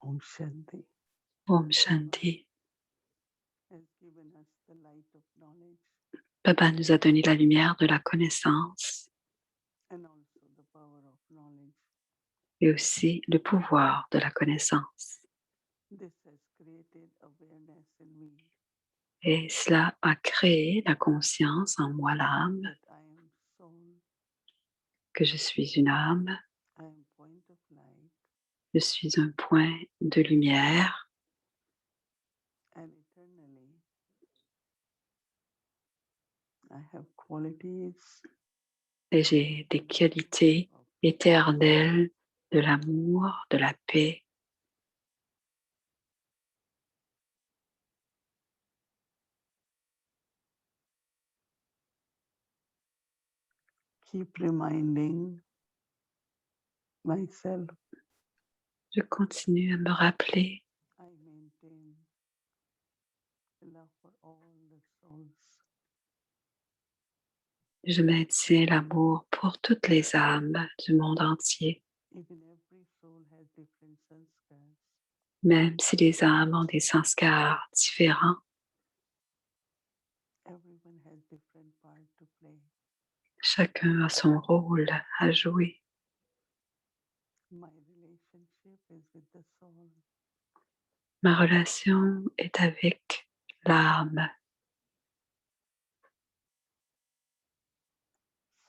Om Shanti Om Shanti. has given us the light of knowledge Baba nous a donné la lumière de la connaissance and also the power of knowledge. et aussi le pouvoir de la connaissance. This has created awareness in me Et cela a créé la conscience en moi, l'âme, that I am soul, que je suis une âme, I am point of light, je suis un point de lumière and eternally I have qualities et j'ai des qualités of éternelles de l'amour, de la paix. keep reminding myself Je continue à me rappeler I maintain the love for all the souls. je maintiens l'amour pour toutes les âmes du monde entier, Even every soul has different sanskars. même si les âmes ont des sanskars différents. Everyone has different part to play. Chacun a son rôle à jouer. My relationship is with the soul. Ma relation est avec l'âme.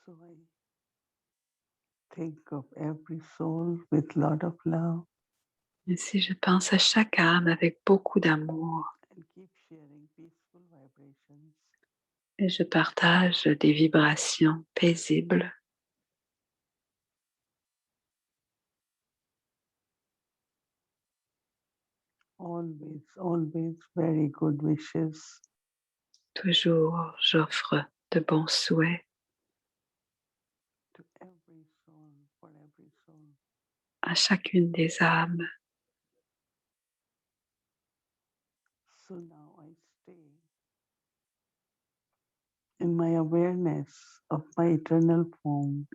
So I think of every soul with lot of love Ainsi, je pense à chaque âme avec beaucoup d'amour and keep sharing peaceful vibrations. et je partage des vibrations paisibles. Always very good wishes Toujours, j'offre de bons souhaits to every soul, for every soul. à chacune des âmes. So now I stay in my awareness of my eternal form.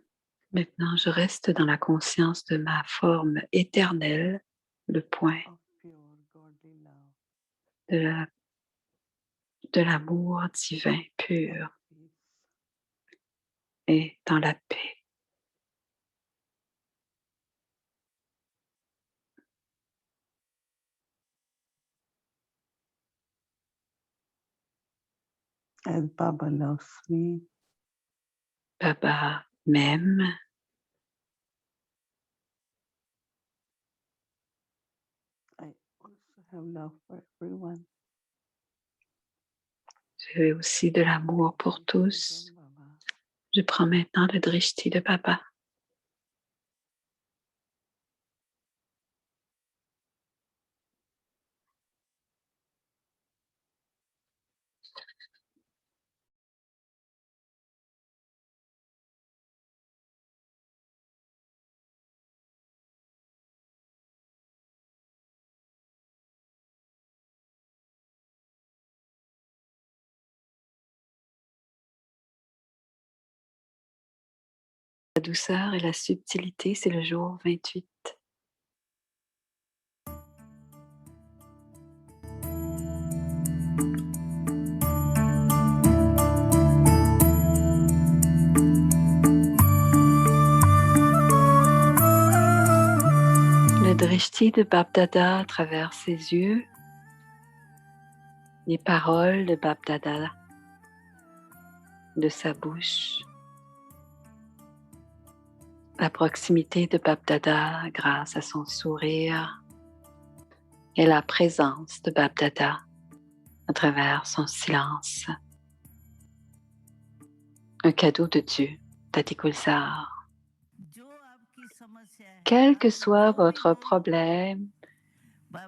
Maintenant, je reste dans la conscience de ma forme éternelle, le point Of pure godly love de de l'amour divin pur and peace. et dans la paix. As Baba loves me, Baba m'aime, I also have love for everyone. j'ai aussi de l'amour pour Drishti tous. from Baba. Je prends maintenant le drishti de Baba. La douceur et la subtilité, c'est le jour 28. Le drishti de Bab-Dada traverse ses yeux. Les paroles de Bab-Dada de sa bouche. La proximité de Bab-Dada grâce à son sourire et la présence de Bab-Dada à travers son silence. Un cadeau de Dieu, Tati Kulsar. Quel que soit votre problème,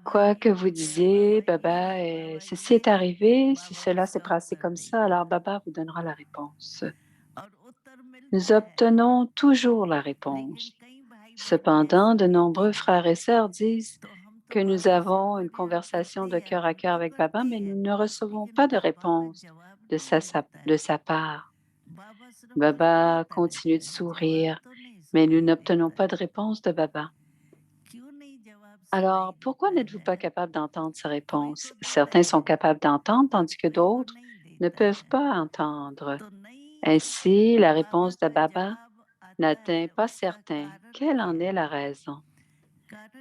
quoi que vous disiez, Baba, ceci est arrivé, si cela s'est passé comme ça, alors Baba vous donnera la réponse. Nous obtenons toujours la réponse. Cependant, de nombreux frères et sœurs disent que nous avons une conversation de cœur à cœur avec Baba, mais nous ne recevons pas de réponse de sa part. Baba continue de sourire, mais nous n'obtenons pas de réponse de Baba. Alors, pourquoi n'êtes-vous pas capable d'entendre ces réponses? Certains sont capables d'entendre, tandis que d'autres ne peuvent pas entendre. Ainsi, la réponse de Baba n'atteint pas certains. Quelle en est la raison?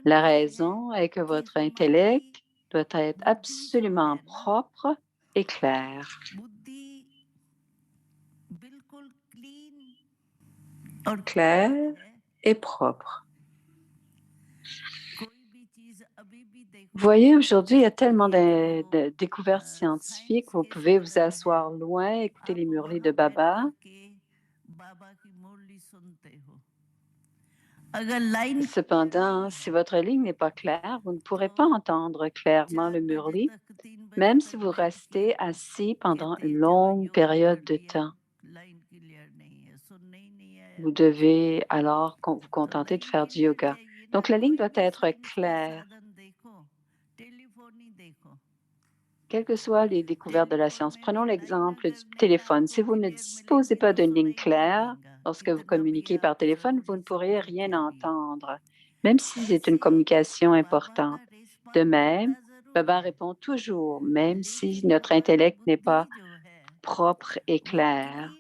La raison est que votre intellect doit être absolument propre et clair. Clair et propre. Vous voyez, aujourd'hui, il y a tellement de découvertes scientifiques. Vous pouvez vous asseoir loin, écouter les murlis de Baba. Cependant, si votre ligne n'est pas claire, vous ne pourrez pas entendre clairement le murli, même si vous restez assis pendant une longue période de temps. Vous devez alors vous contenter de faire du yoga. Donc, la ligne doit être claire. Quelles que soient les découvertes de la science, prenons l'exemple du téléphone. Si vous ne disposez pas d'une ligne claire, lorsque vous communiquez par téléphone, vous ne pourrez rien entendre, même si c'est une communication importante. De même, Baba répond toujours, même si notre intellect n'est pas propre et clair.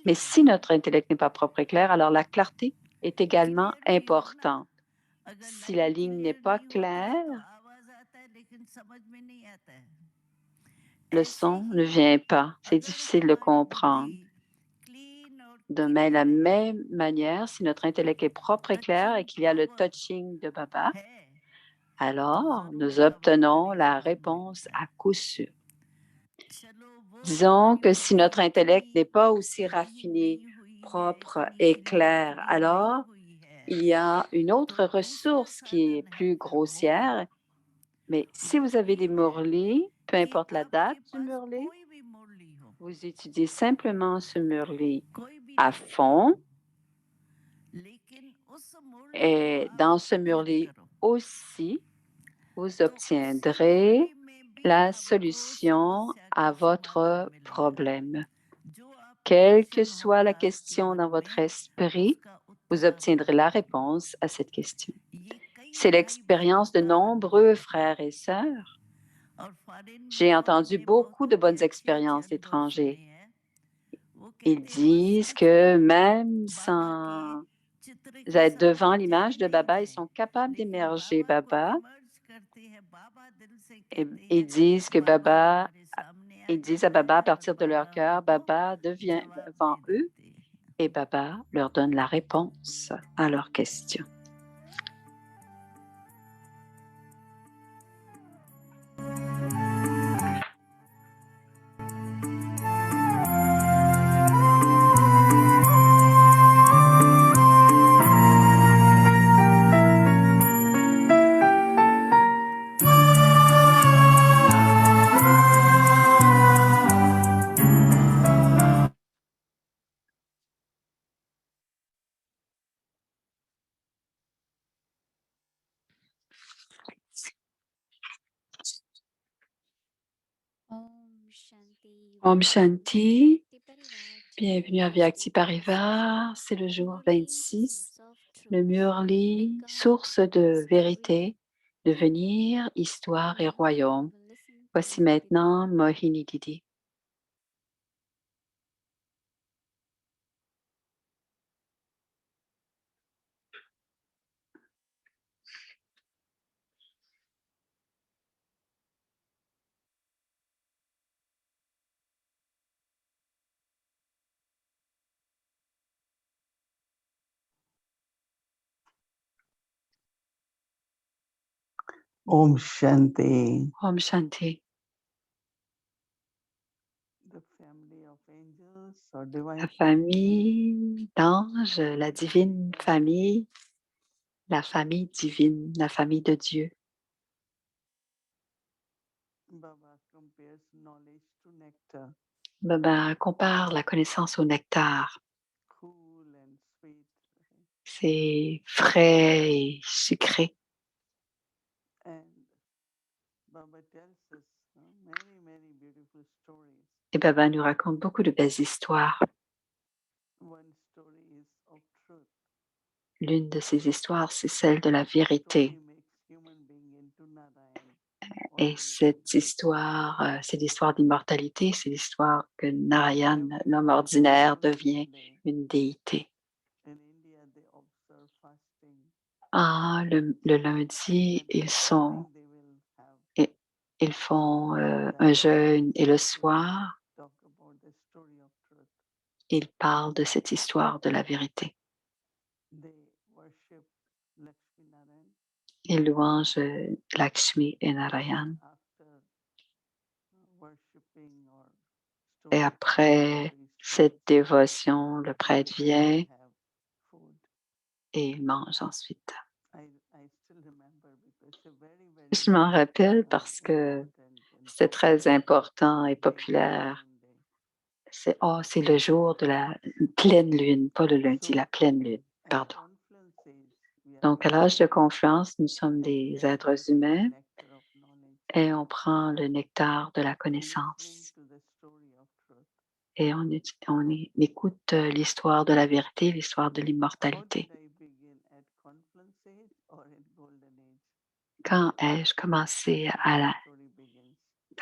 Mais si notre intellect n'est pas propre et clair, alors la clarté est également importante. Si la ligne n'est pas claire, le son ne vient pas. C'est difficile de comprendre. De la même manière, si notre intellect est propre et clair et qu'il y a le touching de Baba, alors nous obtenons la réponse à coup sûr. Disons que si notre intellect n'est pas aussi raffiné, propre et clair, alors il y a une autre ressource qui est plus grossière. Mais si vous avez des murlis, peu importe la date du murli, vous étudiez simplement ce murli à fond et dans ce murli aussi, vous obtiendrez la solution à votre problème. Quelle que soit la question dans votre esprit, vous obtiendrez la réponse à cette question. C'est l'expérience de nombreux frères et sœurs. J'ai entendu beaucoup de bonnes expériences d'étrangers. Ils disent que même sans être devant l'image de Baba, ils sont capables d'émerger Baba. Et ils disent que Baba, ils disent à Baba à partir de leur cœur, Baba devient devant eux et Baba leur donne la réponse à leurs questions. Om Shanti, bienvenue à Vyakti Parivar, c'est le jour 26, le Murli, source de vérité, devenir, histoire et royaume. Voici maintenant Mohini Didi. Om Shanti. Om Shanti. La famille d'anges, la divine famille, la famille divine, la famille de Dieu. Baba compare la connaissance au nectar. C'est frais et sucré. Et Baba nous raconte beaucoup de belles histoires. L'une de ces histoires, c'est celle de la vérité. Et cette histoire, c'est l'histoire d'immortalité, c'est l'histoire que Narayan, l'homme ordinaire, devient une déité. Le lundi, i- ils font un jeûne et le soir, ils parlent de cette histoire de la vérité. Ils louangent Lakshmi et Narayan. Et après cette dévotion, le prêtre vient et il mange ensuite. Je m'en rappelle parce que c'est très important et populaire. C'est le jour de la pleine lune, pas le lundi, la pleine lune, pardon. Donc, à l'âge de confluence, nous sommes des êtres humains et on prend le nectar de la connaissance et on écoute l'histoire de la vérité, l'histoire de l'immortalité. Quand ai-je commencé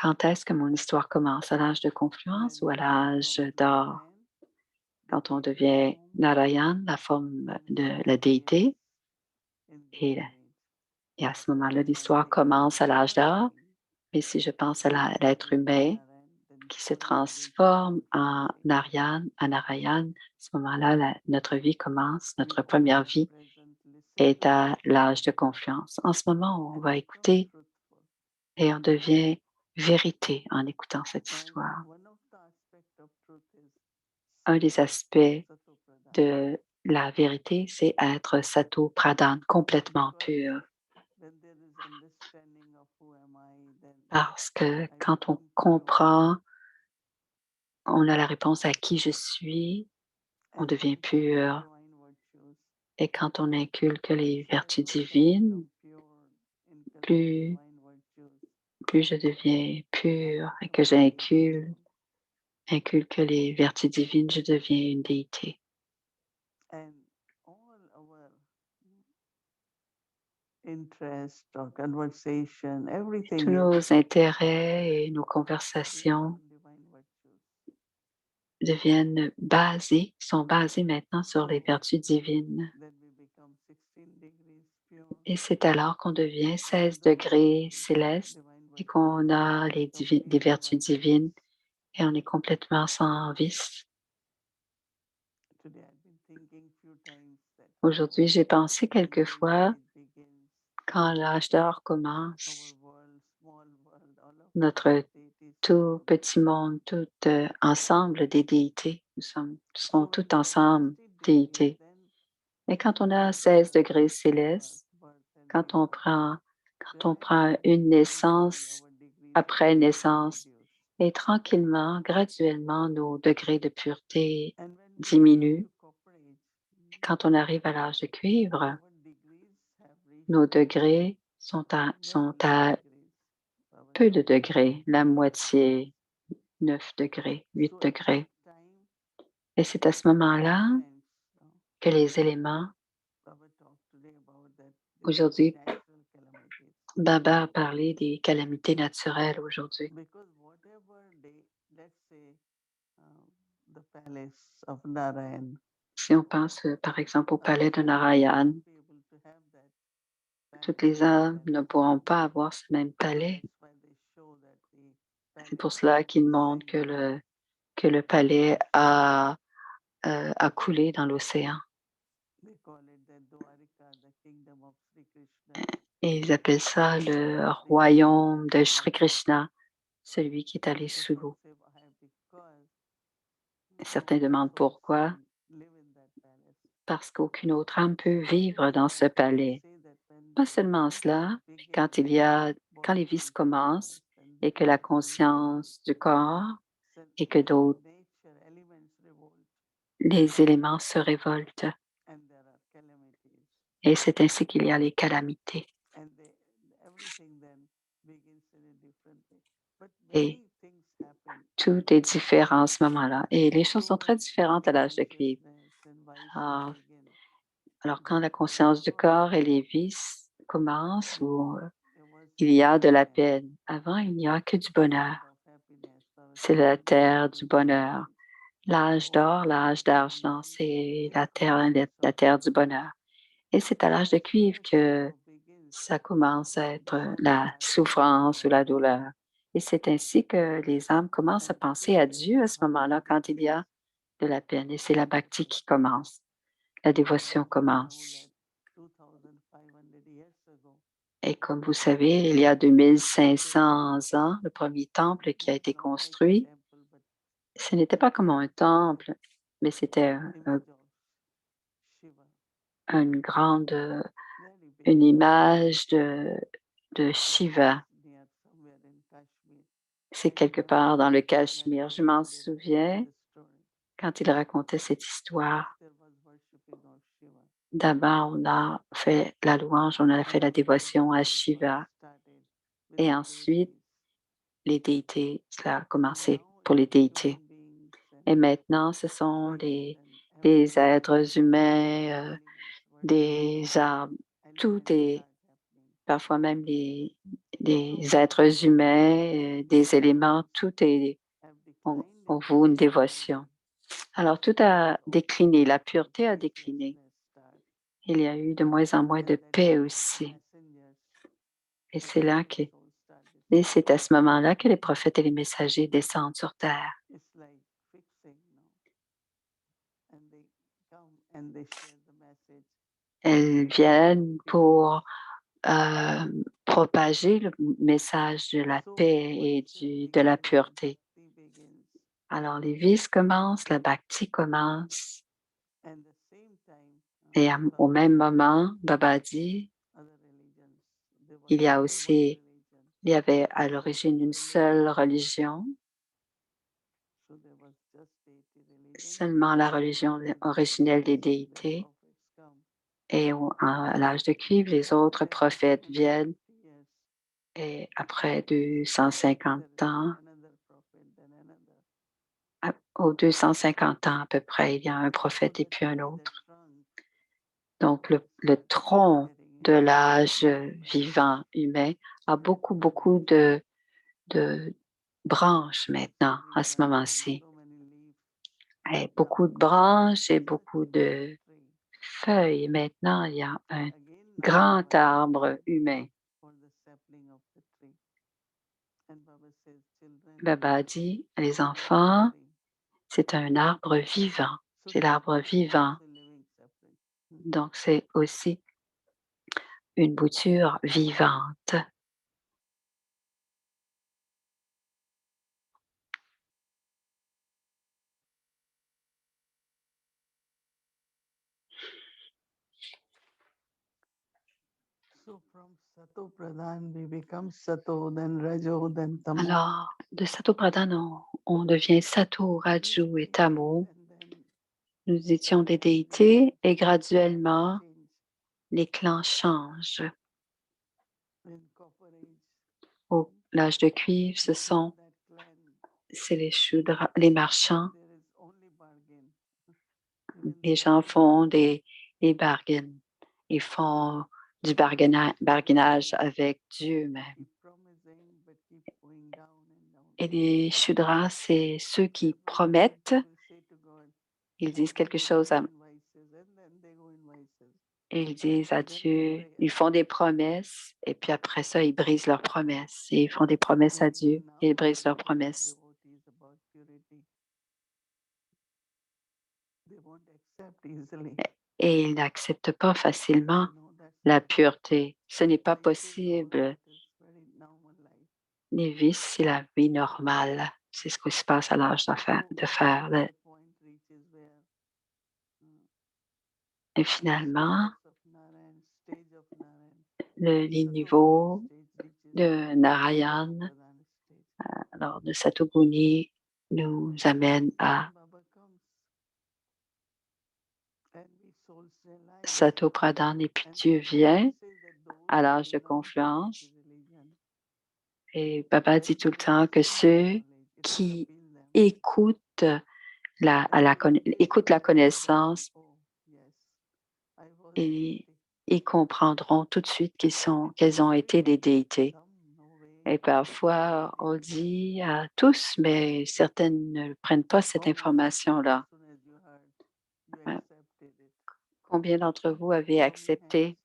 Quand est-ce que mon histoire commence? À l'âge de confluence ou à l'âge d'or? Quand on devient Narayan, la forme de la déité, et, et à ce moment-là, l'histoire commence à l'âge d'or. Mais si je pense à l'être humain qui se transforme en Narayan, à ce moment-là, notre vie commence, notre première vie est à l'âge de confluence. En ce moment, on va écouter et on devient vérité en écoutant cette histoire. Un des aspects de la vérité, c'est être Sato Pradhan, complètement pur. Parce que quand on comprend, on a la réponse à qui je suis, on devient pur. Et quand on inculque les vertus divines, plus, plus je deviens pur et que inculque les vertus divines, je deviens une déité. Tous nos intérêts et nos conversations sont basés maintenant sur les vertus divines. Et c'est alors qu'on devient 16 degrés célestes et qu'on a les vertus divines et on est complètement sans vice. Aujourd'hui, j'ai pensé quelquefois, quand l'âge d'or commence, notre tout petit monde, tout ensemble des déités, nous serons tout ensemble déités. Mais quand on a 16 degrés célestes, quand on prend une naissance après naissance, et tranquillement, graduellement, nos degrés de pureté diminuent. Et quand on arrive à l'âge de cuivre, nos degrés sont à peu de degrés, la moitié, 9 degrés, 8 degrés. Et c'est à ce moment-là que les éléments, aujourd'hui, Baba a parlé des calamités naturelles aujourd'hui. Si on pense, par exemple, au palais de Narayan, toutes les âmes ne pourront pas avoir ce même palais. C'est pour cela qu'ils montrent que le palais a coulé dans l'océan. Et ils appellent ça le royaume de Sri Krishna, celui qui est allé sous l'eau. Certains demandent pourquoi. Parce qu'aucune autre âme peut vivre dans ce palais. Pas seulement cela, mais quand les vices commencent et que la conscience du corps et que les éléments se révoltent. Et c'est ainsi qu'il y a les calamités. Et tout est différent à ce moment-là. Et les choses sont très différentes à l'âge de cuivre. Alors quand la conscience du corps et les vices commencent, ou il y a de la peine. Avant, il n'y a que du bonheur. C'est la terre du bonheur. L'âge d'or, l'âge d'argent, c'est la terre du bonheur. Et c'est à l'âge de cuivre que ça commence à être la souffrance ou la douleur. Et c'est ainsi que les âmes commencent à penser à Dieu à ce moment-là, quand il y a de la peine. Et c'est la bhakti qui commence. La dévotion commence. Et comme vous savez, il y a 2500 ans, le premier temple qui a été construit, ce n'était pas comme un temple, mais c'était une grande, une image de Shiva. C'est quelque part dans le Cachemire. Je m'en souviens quand il racontait cette histoire. D'abord, on a fait la louange, on a fait la dévotion à Shiva. Et ensuite, les déités, cela a commencé pour les déités. Et maintenant, ce sont des êtres humains, des arbres, tout est, parfois même des êtres humains, des éléments, tout est, on voue une dévotion. Alors, tout a décliné, la pureté a décliné. Il y a eu de moins en moins de paix aussi. Et c'est là que, et c'est à ce moment-là que les prophètes et les messagers descendent sur terre. Elles viennent pour propager le message de la paix et de la pureté. Alors, les vices commencent, la bhakti commence. Et au même moment, Baba dit, il y avait à l'origine une seule religion, seulement la religion originelle des déités. Et à l'âge de cuivre, les autres prophètes viennent et après 250 ans, aux 250 ans à peu près, il y a un prophète et puis un autre. Donc, le tronc de l'âge vivant humain a beaucoup, beaucoup de branches maintenant, à ce moment-ci. Et beaucoup de branches et beaucoup de feuilles. Maintenant, il y a un grand arbre humain. Baba dit, les enfants, c'est un arbre vivant. C'est l'arbre vivant. Donc, c'est aussi une bouture vivante. Alors, de Sato Pradhan, on devient Sato, Raju et Tamo. Nous étions des déités et graduellement, les clans changent. Au l'âge de cuivre, c'est les marchands. Les gens font des bargains. Ils font du bargainage avec Dieu même. Et les Shudras, c'est ceux qui promettent. Ils disent quelque chose et ils disent à Dieu, ils font des promesses et puis après ça, ils brisent leurs promesses. Et ils font des promesses à Dieu et ils brisent leurs promesses. Et ils n'acceptent pas facilement la pureté. Ce n'est pas possible. Les vices, c'est la vie normale. C'est ce qui se passe à l'âge de faire. Et finalement, les niveaux de Narayan, alors de Satoguni, nous amènent à Sato Pradhan. Et puis Dieu vient à l'âge de confluence. Et Baba dit tout le temps que ceux qui écoutent écoutent la connaissance et ils comprendront tout de suite qu'elles ont été des déités. Et parfois, on le dit à tous, mais certaines ne prennent pas cette How many, as information-là. soon as you heard, you Euh, accepted it? Combien d'entre vous avez How many hands? accepté?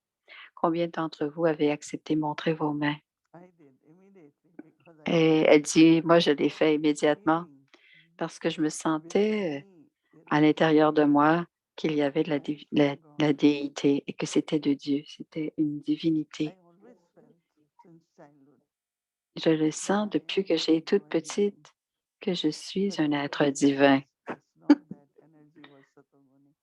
Combien d'entre vous avez accepté montrer vos mains? I did immediately because I Et felt elle dit, moi, je l'ai fait immédiatement feeling parce que je me within sentais me there à is l'intérieur de moi qu'il y avait de light from God. la déité et que c'était de Dieu, c'était une I divinité. always felt since childhood Je le that sens I depuis am que a j'ai toute divine being. petite que je suis But un it être was divin. it's not that energy was Satomuni.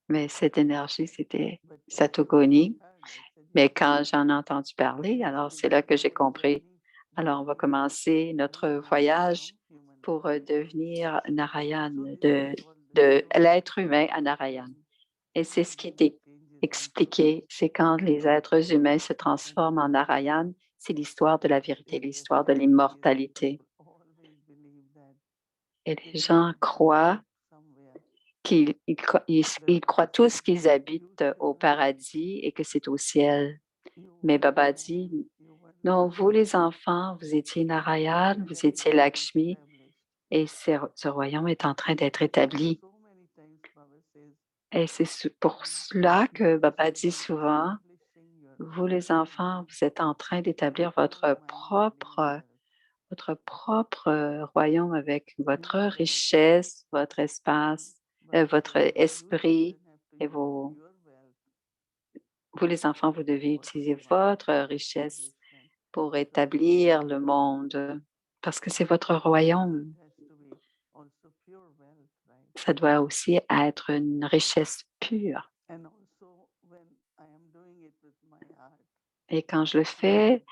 Mais cette énergie, c'était But when I Satogoni. heard, I said, Mais yes, quand j'en ai entendu parler, let's alors c'est là begin que j'ai our compris. journey Alors, on va becoming commencer notre Narayan voyage from human to pour divine. devenir Narayan, So this is what the de story of l'être humain à Narayan. transformation Et c'est ce human qui being est changes into. expliqué, c'est quand les êtres humains se transforment en Narayan, c'est l'histoire de la vérité, l'histoire de Interesting thing is l'immortalité. people always believe that Et they les live gens croient somewhere. ils The croient tous qu'ils you habitent au children, paradis et que c'est au ciel. you Mais were Baba dit, born, you were non, vous Lakshmi, les enfants, vous étiez Narayan, and vous then étiez it is Lakshmi, established. et ce royaume est en train d'être établi. So many times Baba says, Et c'est pour cela que you Baba dit children are souvent, establishing your vous own les enfants, vous êtes en train d'établir votre propre royaume avec votre your wealth. richesse, votre espace, Baba votre says, you esprit children have to et use vos, your wealth vous les enfants, vous devez for utiliser divine votre richesse establishment. pour So it has établir to le be, monde parce que c'est votre so it royaume. has to be also pure wealth, right? Ça doit aussi être une richesse pure. And also when I am doing it with my heart, Et quand my je le fais feelings,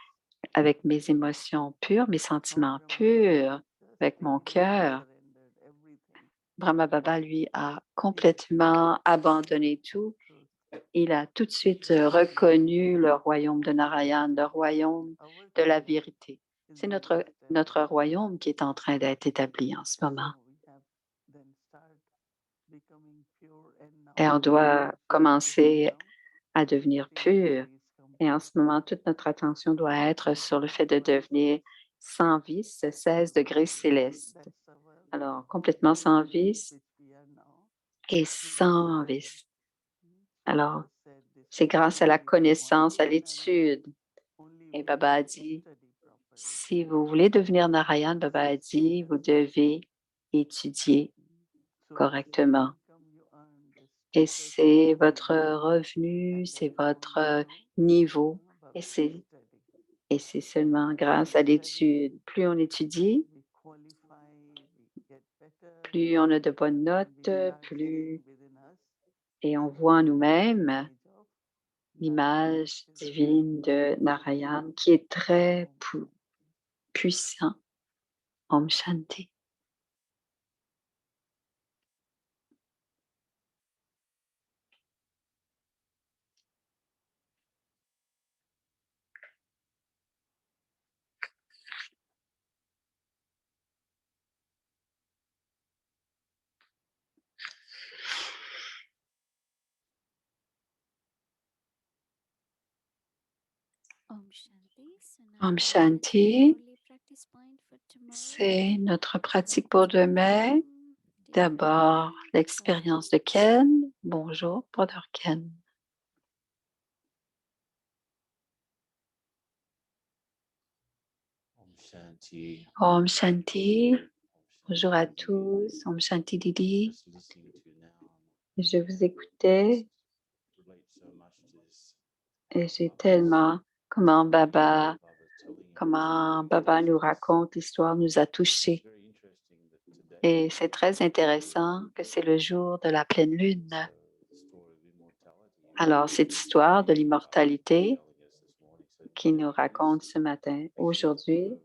avec mes émotions pures, mes how sentiments Brahma Baba purs, just avec mon completely cœur, surrendered everything. Brahma Baba, lui, a He accepted complètement abandonné tout. truth. Il a tout de suite This is reconnu le royaume de Narayan, le royaume our de la kingdom vérité. is C'est being notre established. royaume qui est en train d'être établi en ce moment. So we have then start becoming pure and Et now on doit our focus is commencer now à devenir pur. purity is Et en ce complete. moment, toute notre attention doit être sur le fait de devenir sans vice, 16 degrés célestes. That's our Alors, complètement sans pilgrimage vice which we are now. et We sans started. vice. So Alors, Baba said this c'est grâce à la pilgrimage is connaissance, à only in Narayan, l'étude. only Et when Baba a you dit, study properly. si vous voulez devenir Narayan, Baba a dit, vous devez étudier So with this correctement. income you earn the Et status of c'est votre guru, revenu, and c'est then votre only through niveau. Baba Et study. et c'est And seulement as we grâce à study, l'étude. Plus on étudie, we qualify, we get better, plus on a de bonnes and we notes, start seeing plus within us et on voit en the nous-mêmes image of Narayan l'image children. divine de Narayan qui est très Om Shanti. puissant. Om Shanti. Om Shanti, c'est notre pratique pour demain. D'abord, l'expérience de Ken. Bonjour, Brother Ken. Om Shanti. Om Shanti. Bonjour à tous. Om Shanti Didi. Just listening to you now, Je vous écoutais relate so much to this. et j'ai tellement comment Baba's telling us comment the Baba nous stories. raconte l'histoire nous a It's touchés. very interesting that today Et c'est très intéressant que c'est le jour de la pleine lune. the story of immortality. Alors, cette histoire de l'immortalité Telling us this morning. So qui nous raconte ce matin, aujourd'hui,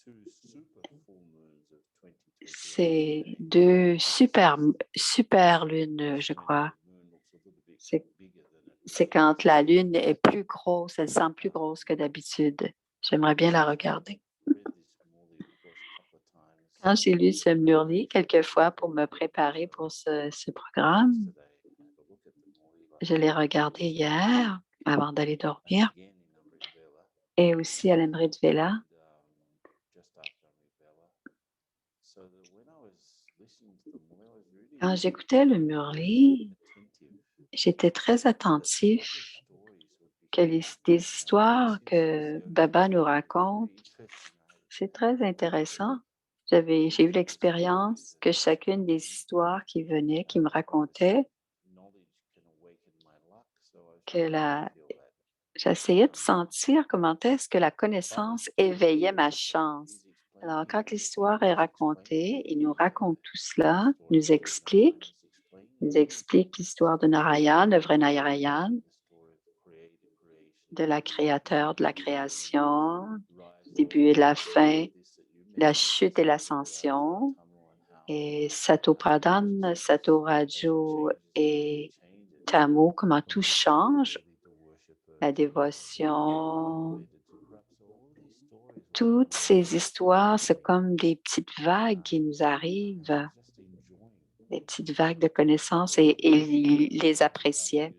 two super full moons of 2021 c'est today. deux super lunes, je crois. The moon looks a little bit C'est bigger than it c'est quand la lune est plus grosse, elle semble plus grosse que d'habitude. J'aimerais bien la regarder. read this Morley, of course, a couple of times. Quand j'ai lu ce Murli quelquefois pour me préparer pour ce programme, Yesterday, I had a look at the Morley je l'ai regardé hier avant d'aller dormir again in Amrit Vela. et aussi à l'Amrit Vela. Quand j'écoutais le Murli, j'étais très attentif que des histoires que Baba nous raconte, c'est très intéressant. J'ai eu l'expérience que chacune des histoires qui venaient, qui me racontaient, que j'essayais de sentir comment est-ce que la connaissance éveillait ma chance. Alors, quand l'histoire est racontée, il nous raconte tout cela, nous explique l'histoire de Narayan, le vrai Narayan, de la créateur, de la création, du début et de la fin, la chute et l'ascension, et Sato Pradhan, Sato Raju et Tamu, comment tout change, la dévotion. Toutes ces histoires, c'est comme des petites vagues qui nous arrivent, des petites vagues de connaissances et il les appréciait.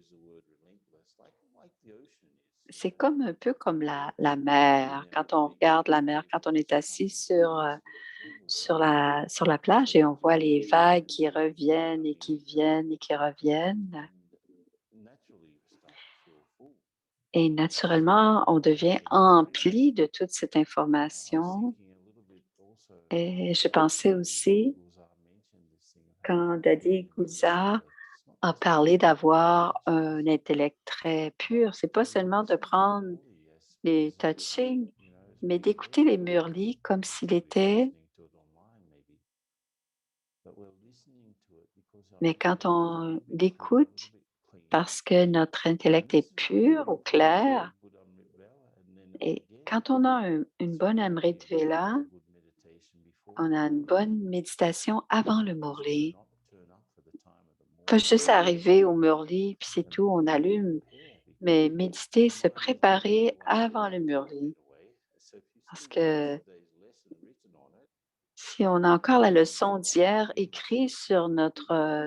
C'est comme un peu comme la mer. Quand on regarde la mer, quand on est assis sur la plage et on voit les vagues qui reviennent et qui viennent et qui reviennent. Et naturellement, on devient empli de toute cette information. Et je pensais aussi, quand Dadi Guzar a parlé d'avoir un intellect très pur, c'est pas seulement de prendre les touchings, mais d'écouter les Murlis comme s'il était. Mais quand on l'écoute, parce que notre intellect est pur ou clair, et quand on a une bonne Amrit Vela, on a une bonne méditation avant le Murli. Pas juste arriver au Murli, puis c'est tout, on allume, mais méditer, se préparer avant le Murli. Parce que si on a encore la leçon d'hier écrite sur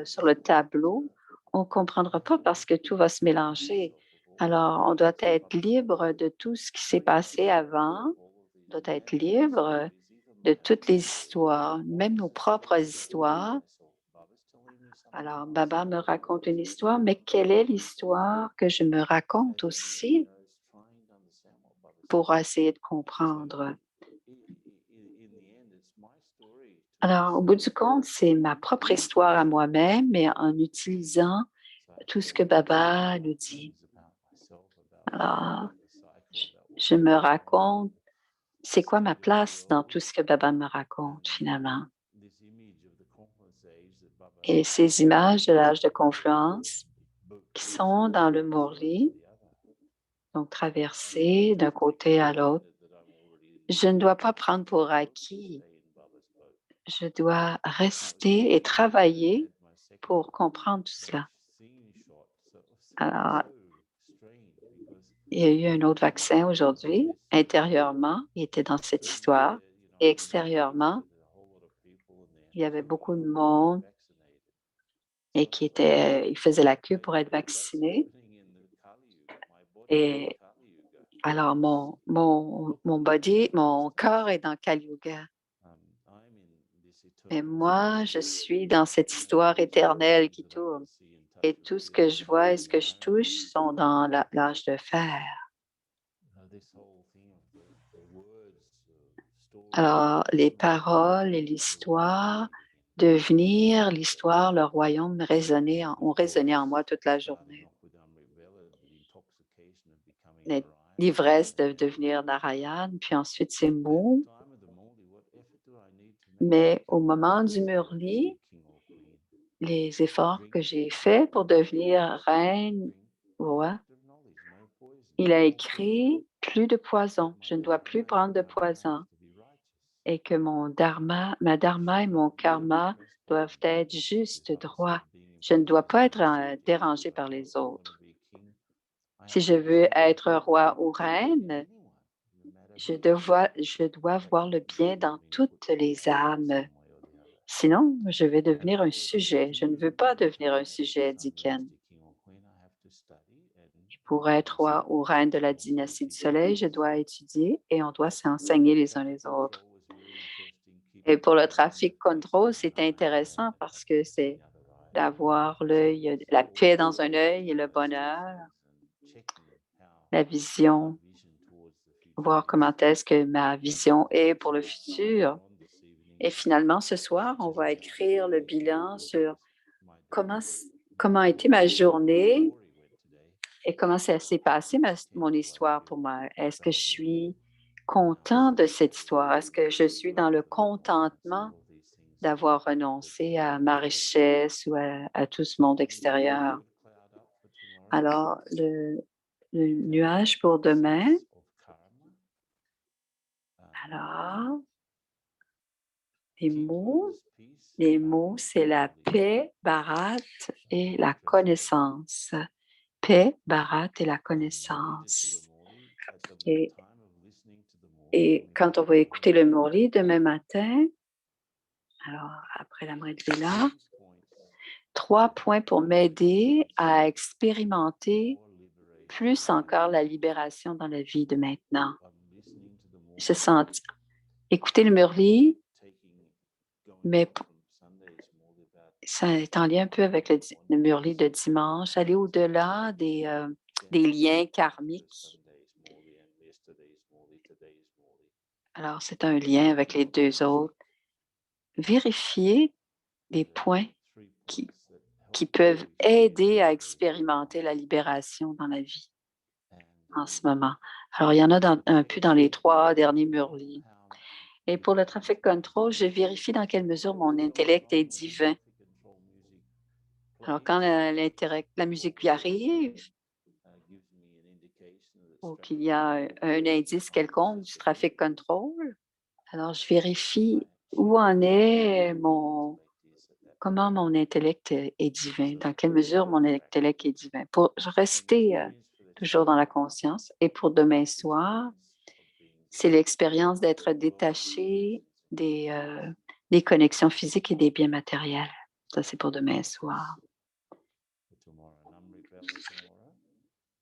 sur le tableau, on ne comprendra pas parce que tout va se mélanger. Alors, on doit être libre de tout ce qui s'est passé avant, on doit être libre de toutes les histoires, même nos propres histoires. Alors, Baba me raconte une histoire, mais quelle est l'histoire que je me raconte aussi pour essayer de comprendre? Alors, au bout du compte, c'est ma propre histoire à moi-même, mais en utilisant tout ce que Baba nous dit. Alors, je me raconte, c'est quoi ma place dans tout ce que Baba me raconte finalement? Et ces images de l'âge de confluence qui sont dans le Murli, donc traversées d'un côté à l'autre, je ne dois pas prendre pour acquis. Je dois rester et travailler pour comprendre tout cela. Alors, il y a eu un autre vaccin aujourd'hui. Intérieurement, il était dans cette histoire. Et extérieurement, il y avait beaucoup de monde et il faisait la queue pour être vacciné. Et alors, mon corps est dans Kali Yuga. Mais moi, je suis dans cette histoire éternelle qui tourne. Et tout ce que je vois et ce que je touche sont dans l'âge de fer. Alors, les paroles et l'histoire, devenir l'histoire, le royaume ont résonné en moi toute la journée. L'ivresse de devenir Narayan, puis ensuite ces mots. Mais au moment du Murli, les efforts que j'ai faits pour devenir reine, roi, il a écrit plus de poison. Je ne dois plus prendre de poison. Et que ma dharma et mon karma doivent être juste, droits. Je ne dois pas être dérangée par les autres. Si je veux être roi ou reine, je dois voir le bien dans toutes les âmes. Sinon, je vais devenir un sujet. Je ne veux pas devenir un sujet, dit Ken. Pour être roi ou reine de la dynastie du soleil, je dois étudier et on doit s'enseigner les uns les autres. Et pour le trafic contrôle, c'est intéressant parce que c'est d'avoir l'œil, la paix dans un œil et le bonheur, la vision, voir comment est-ce que ma vision est pour le futur. Et finalement, ce soir, on va écrire le bilan sur comment a été ma journée et comment ça s'est passé mon histoire pour moi. Est-ce que je suis content de cette histoire? Est-ce que je suis dans le contentement d'avoir renoncé à ma richesse ou à tout ce monde extérieur? Alors, le nuage pour demain. Alors, les mots, c'est la paix, Bharat et la connaissance. Paix, Bharat et la connaissance. Et quand on va écouter le Murli demain matin, alors après la Vela, 3 points pour m'aider à expérimenter plus encore la libération dans la vie de maintenant. Je sens écouter le Murli, mais ça est en lien un peu avec le Murli de dimanche, aller au-delà des liens karmiques. Alors, c'est un lien avec les deux autres. Vérifier des points qui peuvent aider à expérimenter la libération dans la vie en ce moment. Alors, il y en a un peu dans les 3 derniers Murlis. Et pour le traffic control, je vérifie dans quelle mesure mon intellect est divin. Alors, quand la musique lui arrive, ou qu'il y a un indice quelconque du traffic control, alors je vérifie où en est comment mon intellect est divin, dans quelle mesure mon intellect est divin, pour rester toujours dans la conscience. Et pour demain soir, c'est l'expérience d'être détaché des connexions physiques et des biens matériels. Ça, c'est pour demain soir.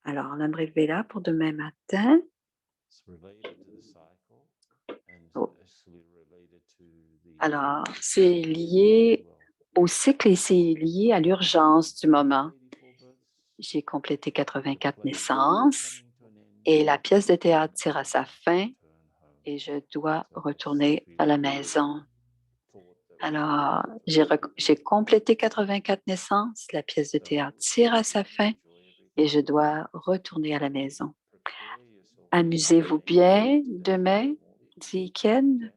Alors, l'Amrit Vela pour demain matin. Oh. Alors, c'est lié au cycle et c'est lié à l'urgence du moment. J'ai complété 84 naissances et la pièce de théâtre tire à sa fin et je dois retourner à la maison. Alors, j'ai complété 84 naissances, la pièce de théâtre tire à sa fin et je dois retourner à la maison. Amusez-vous bien demain, dit Ken.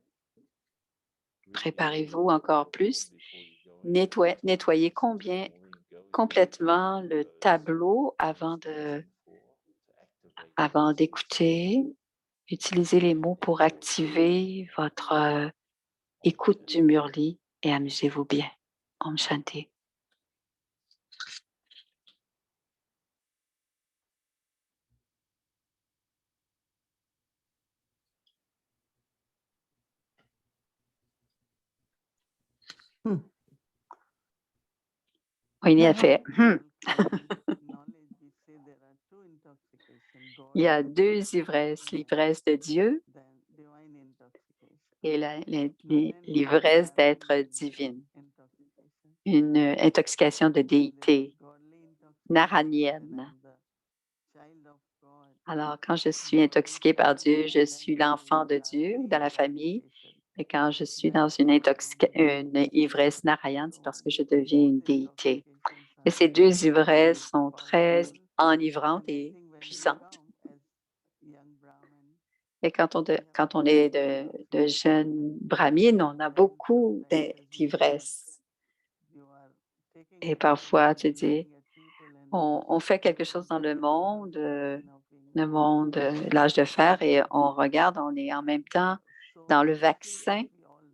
Préparez-vous encore plus. Nettoyez complètement le tableau avant d'écouter. Utilisez les mots pour activer votre écoute du Murli et amusez-vous bien. Om Shanti. Oui, il a fait. Il y a 2 ivresses, l'ivresse de Dieu et l'ivresse d'être divine. Une intoxication de déité naranienne. Alors, quand je suis intoxiquée par Dieu, je suis l'enfant de Dieu dans la famille. Et quand je suis dans une ivresse narayane, c'est parce que je deviens une déité. Et ces 2 ivresses sont très enivrantes et puissantes. Et quand on est de jeunes brahmines, on a beaucoup d'ivresse. Et parfois, tu dis, on fait quelque chose dans le monde, l'âge de fer, et on regarde, on est en même temps dans le vaccin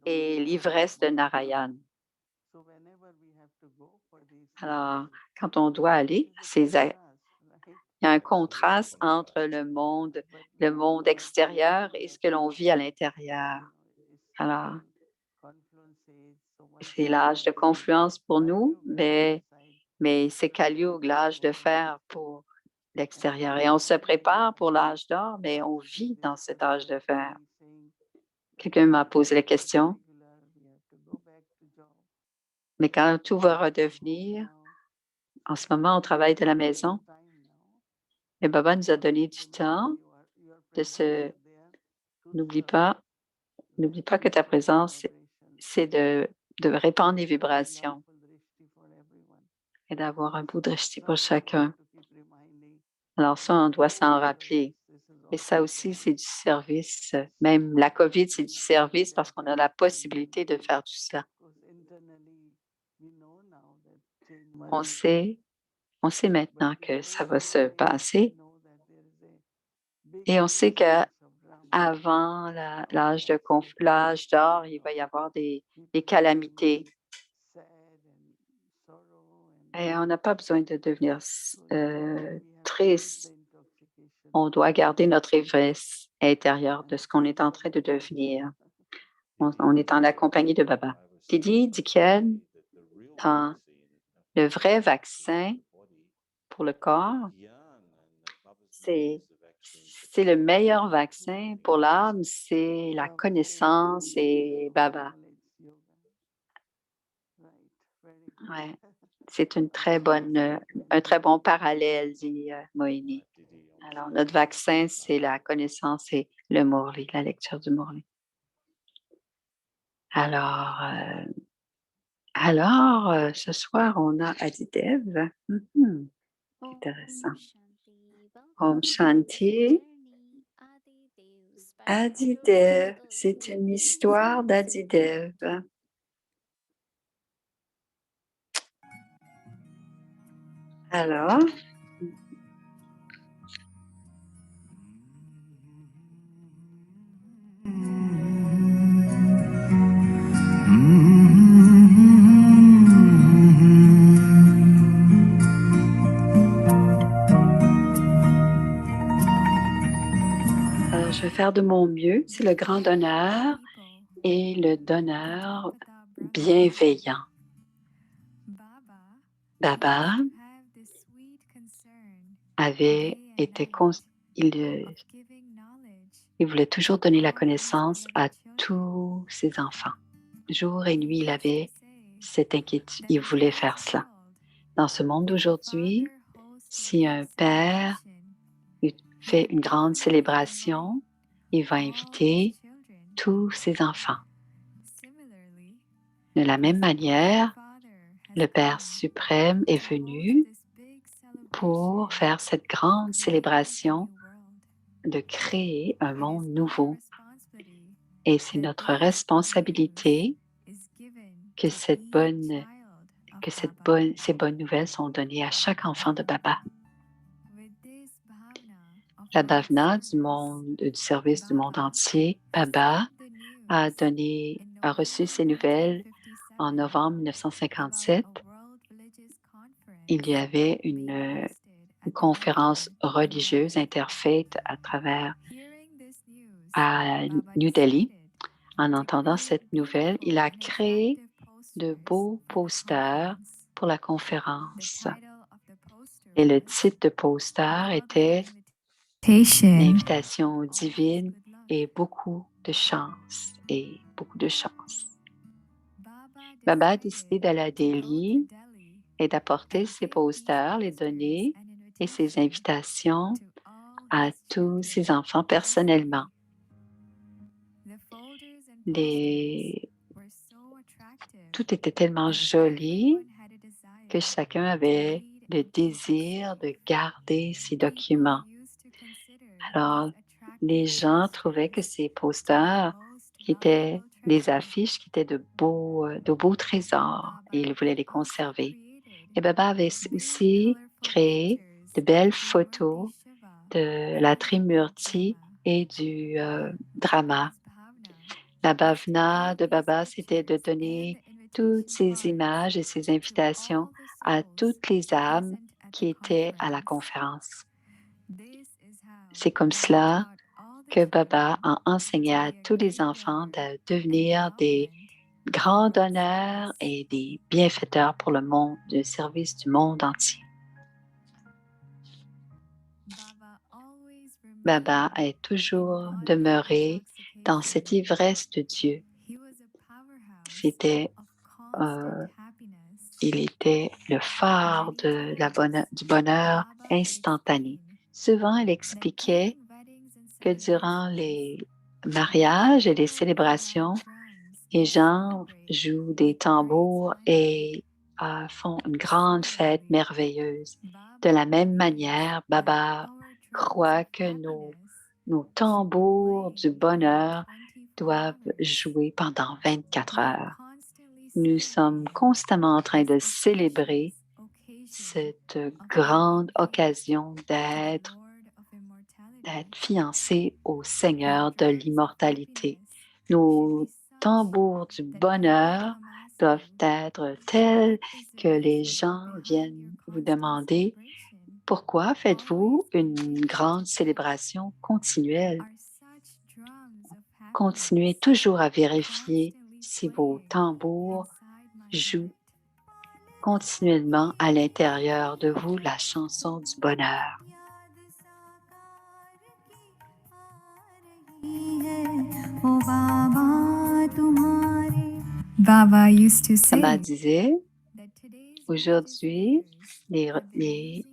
et l'ivresse de Narayan. Alors, quand on doit aller, il y a un contraste entre le monde extérieur et ce que l'on vit à l'intérieur. Alors, c'est l'âge de confluence pour nous, mais c'est Kali Yuga, l'âge de fer pour l'extérieur. Et on se prépare pour l'âge d'or, mais on vit dans cet âge de fer. Quelqu'un m'a posé la question. Mais quand tout va redevenir, en ce moment, on travaille de la maison. Et Baba nous a donné du temps de se... N'oublie pas que ta présence, c'est de répandre les vibrations et d'avoir un bout de drishti pour chacun. Alors ça, on doit s'en rappeler. Et ça aussi, c'est du service. Même la COVID, c'est du service parce qu'on a la possibilité de faire tout cela. On sait maintenant que ça va se passer et on sait qu'avant l'âge d'or, il va y avoir des calamités. Et on n'a pas besoin de devenir triste. On doit garder notre ivresse intérieure de ce qu'on est en train de devenir. On est en la compagnie de Baba. Didi dit qu'elle, le vrai vaccin pour le corps, c'est le meilleur vaccin pour l'âme, c'est la connaissance et Baba. Ouais. C'est un très bon parallèle, dit Moïni. Alors, notre vaccin, c'est la connaissance et le Murli, la lecture du Murli. Alors, ce soir, on a Adidev. Intéressant. Om Shanti. Adidev, c'est une histoire d'Adidev. Alors, je vais faire de mon mieux. C'est le grand donneur et le donneur bienveillant. Baba avait été... Il voulait toujours donner la connaissance à tous ses enfants. Jour et nuit, il avait cette inquiétude. Il voulait faire cela. Dans ce monde d'aujourd'hui, si un père fait une grande célébration, il va inviter tous ses enfants. De la même manière, le Père suprême est venu pour faire cette grande célébration de créer un monde nouveau. Et c'est notre responsabilité que ces bonnes nouvelles sont données à chaque enfant de Baba. La Bhavna du service du monde entier, Baba a reçu ces nouvelles en novembre 1957. Il y avait une conférence religieuse interfaith à New Delhi. En entendant cette nouvelle, il a créé de beaux posters pour la conférence. Et le titre de poster était L'invitation divine et beaucoup de chance. Baba a décidé d'aller à Delhi et d'apporter ses posters, les donner et ses invitations à tous ses enfants personnellement. Tout était tellement joli que chacun avait le désir de garder ces documents. Alors, les gens trouvaient que ces posters qui étaient des affiches qui étaient de beaux trésors et ils voulaient les conserver. Et Baba avait aussi créé de belles photos de la Trimurti et du drama. La bhavna de Baba, c'était de donner toutes ces images et ces invitations à toutes les âmes qui étaient à la conférence. C'est comme cela que Baba a enseigné à tous les enfants de devenir des grands donneurs et des bienfaiteurs pour le monde, le service du monde entier. Baba est toujours demeuré dans cette ivresse de Dieu. C'était il était le phare du bonheur instantané. Souvent, il expliquait que durant les mariages et les célébrations, les gens jouent des tambours et font une grande fête merveilleuse. De la même manière, Baba croit que nos tambours du bonheur doivent jouer pendant 24 heures. Nous sommes constamment en train de célébrer cette grande occasion d'être fiancés au Seigneur de l'immortalité. Nos tambours du bonheur doivent être tels que les gens viennent vous demander pourquoi faites-vous une grande célébration continuelle? Continuez toujours à vérifier si vos tambours jouent continuellement à l'intérieur de vous la chanson du bonheur. Baba disait, aujourd'hui, les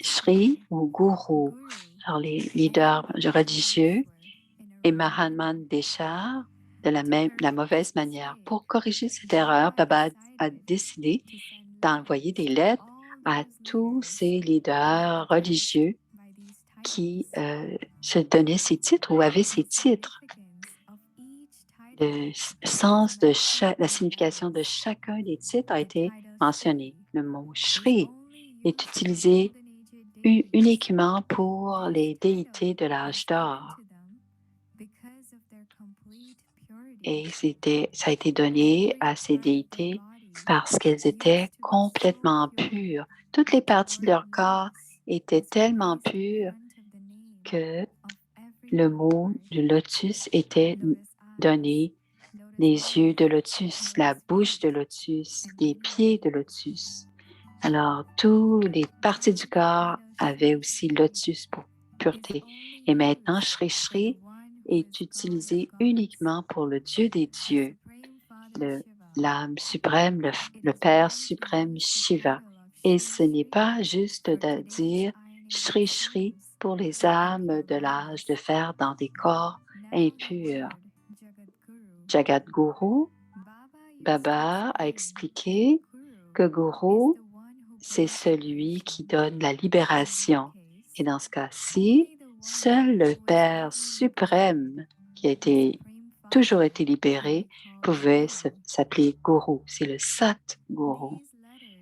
Shri ou gourous, alors les leaders religieux et Mahatman Deshar de la mauvaise manière. Pour corriger cette erreur, Baba a décidé d'envoyer des lettres à tous ces leaders religieux qui se donnaient ces titres ou avaient ces titres. Le sens de la signification de chacun des titres a été mentionné. Le mot Shri est utilisé uniquement pour les déités de l'âge d'or. Et ça a été donné à ces déités parce qu'elles étaient complètement pures. Toutes les parties de leur corps étaient tellement pures que le mot du lotus était donné, les yeux de lotus, la bouche de lotus, les pieds de lotus. Alors, toutes les parties du corps avaient aussi lotus pour pureté. Et maintenant, Shri Shri est utilisé uniquement pour le Dieu des dieux, l'âme suprême, le Père suprême Shiva. Et ce n'est pas juste de dire Shri Shri pour les âmes de l'âge de fer dans des corps impurs. Jagadguru, Baba a expliqué que Guru, c'est celui qui donne la libération. Et dans ce cas-ci, seul le Père suprême, qui a toujours été libéré, pouvait s'appeler Guru. C'est le Sat Guru.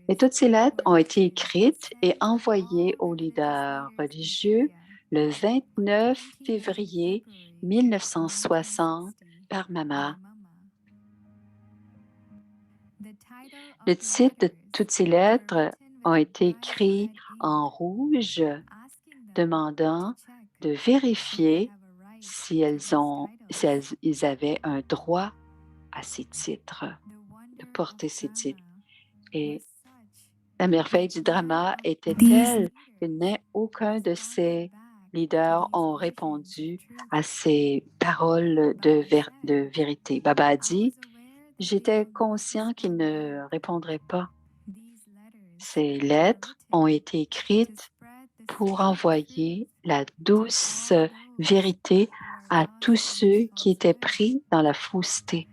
Et toutes ces lettres ont été écrites et envoyées aux leaders religieux le 29 février 1960 par Mama. Le titre de toutes ces lettres ont été écrits en rouge, demandant de vérifier si ils avaient un droit à ces titres, de porter ces titres. Et la merveille du drama était telle que aucun de ces leaders ont répondu à ces paroles de vérité. Baba a dit, j'étais conscient qu'ils ne répondraient pas. Ces lettres ont été écrites pour envoyer la douce vérité à tous ceux qui étaient pris dans la fausseté.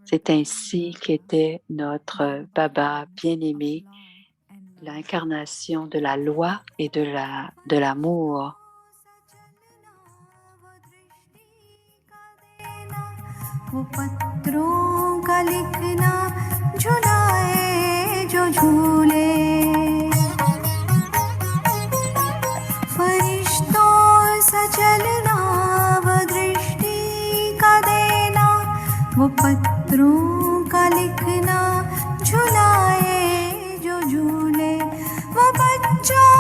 C'est ainsi qu'était notre Baba bien-aimé, l'incarnation de la loi et de l'amour. वो पत्रों का लिखना झुलाए जो झूले वो बच्चों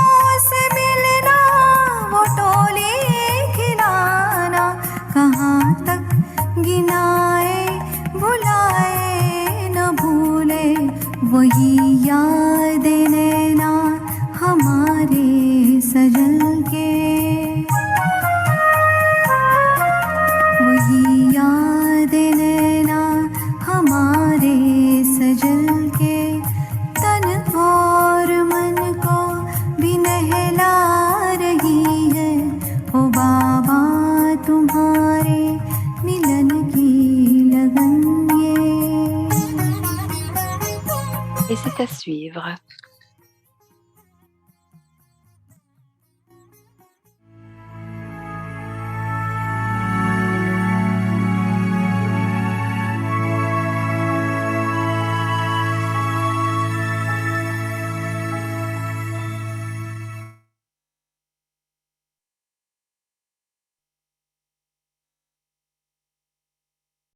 से मिलना वो टोली खिलाना कहाँ तक गिनाए भुलाए न भूले वही याद नैना हमारे सजल के वही याद नैना हमारे सजल c'est à suivre.